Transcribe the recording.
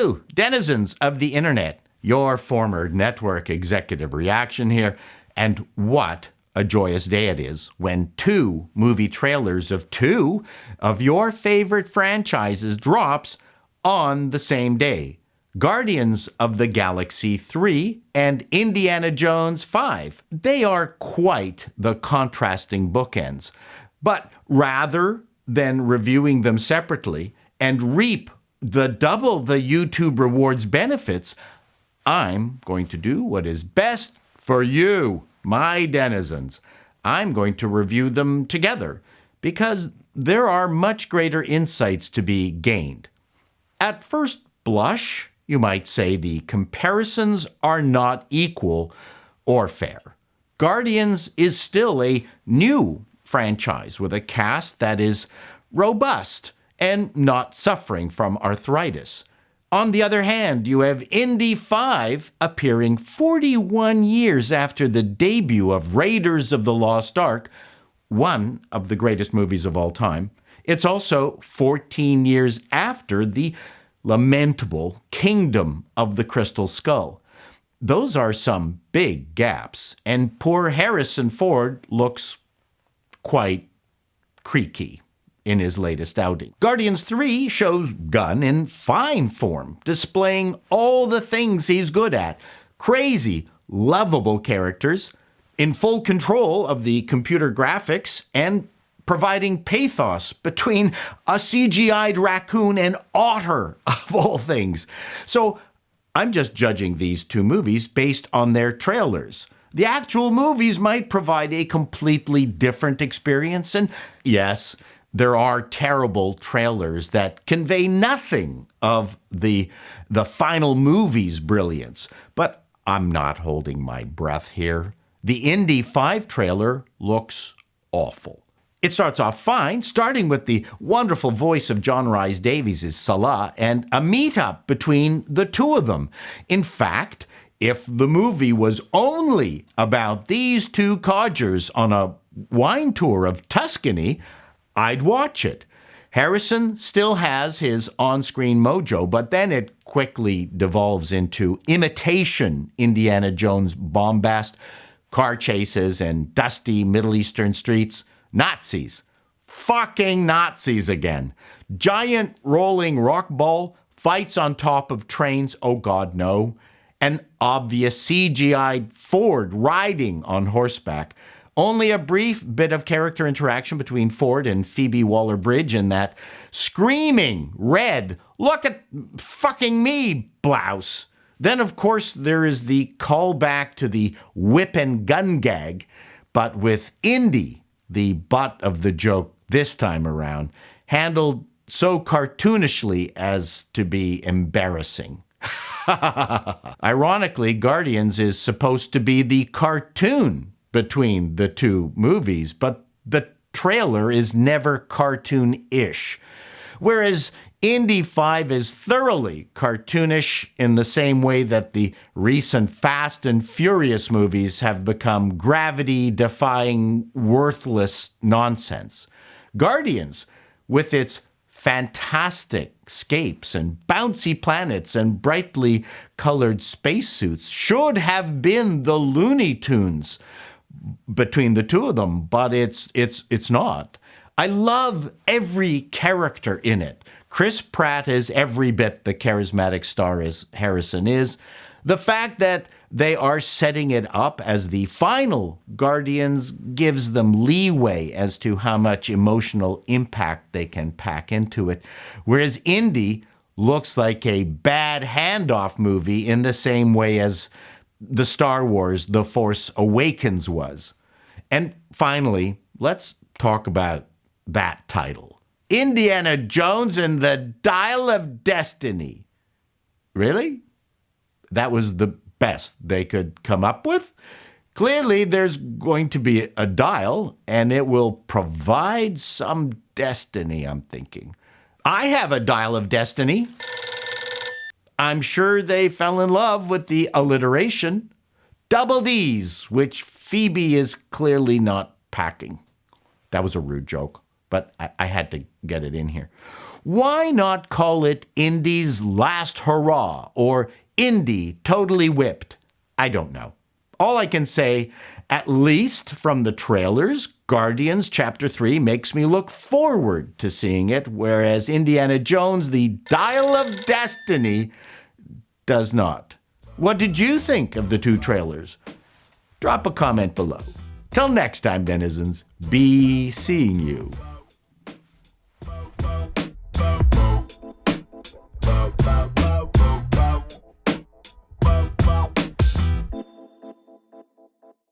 you, denizens of the internet. Your former network executive reaction here. And what a joyous day it is when 2 movie trailers of 2 of your favorite franchises drops on the same day. Guardians of the Galaxy 3 and Indiana Jones 5. They are quite the contrasting bookends. But rather than reviewing them separately and reap the double the YouTube rewards benefits, I'm going to do what is best for you, my denizens. I'm going to review them together because there are much greater insights to be gained. At first blush, you might say the comparisons are not equal or fair. Guardians is still a new franchise with a cast that is robust and not suffering from arthritis. On the other hand, you have Indy 5 appearing 41 years after the debut of Raiders of the Lost Ark, one of the greatest movies of all time. It's also 14 years after the lamentable Kingdom of the Crystal Skull. Those are some big gaps, and poor Harrison Ford looks quite creaky in his latest outing. Guardians 3 shows Gunn in fine form, displaying all the things he's good at. Crazy, lovable characters, in full control of the computer graphics, and providing pathos between a CGI'd raccoon and otter, of all things. So I'm just judging these 2 movies based on their trailers. The actual movies might provide a completely different experience. And yes, there are terrible trailers that convey nothing of the final movie's brilliance. But I'm not holding my breath here. The Indy 5 trailer looks awful. It starts off fine, starting with the wonderful voice of John Rhys Davies' Salah and a meetup between the 2 of them. In fact, if the movie was only about these 2 codgers on a wine tour of Tuscany, I'd watch it. Harrison still has his on-screen mojo, but then it quickly devolves into imitation Indiana Jones bombast, car chases, and dusty Middle Eastern streets. Nazis. Fucking Nazis again. Giant rolling rock ball, fights on top of trains, oh God, no. An obvious CGI'd Ford riding on horseback. Only a brief bit of character interaction between Ford and Phoebe Waller-Bridge in that screaming red, look at fucking me blouse. Then, of course, there is the callback to the whip and gun gag, but with Indy, the butt of the joke this time around, handled so cartoonishly as to be embarrassing. Ironically, Guardians is supposed to be the cartoon between the 2 movies, but the trailer is never cartoon-ish. Whereas Indy 5 is thoroughly cartoonish in the same way that the recent Fast and Furious movies have become gravity-defying, worthless nonsense. Guardians, with its fantastic scapes and bouncy planets and brightly colored spacesuits, should have been the Looney Tunes between the 2 of them, but it's not. I love every character in it. Chris Pratt is every bit the charismatic star as Harrison is. The fact that they are setting it up as the final Guardians gives them leeway as to how much emotional impact they can pack into it, whereas Indy looks like a bad handoff movie in the same way as the Star Wars The Force Awakens was. And finally, let's talk about that title. Indiana Jones and the Dial of Destiny. Really? That was the best they could come up with? Clearly, there's going to be a dial, and it will provide some destiny, I'm thinking. I have a Dial of Destiny. I'm sure they fell in love with the alliteration. Double D's, which Phoebe is clearly not packing. That was a rude joke, but I had to get it in here. Why not call it Indy's Last Hurrah or Indy Totally Whipped? I don't know. All I can say, at least from the trailers, Guardians Chapter 3 makes me look forward to seeing it, whereas Indiana Jones, the Dial of Destiny, does not. What did you think of the two trailers? Drop a comment below. Till next time, denizens, be seeing you.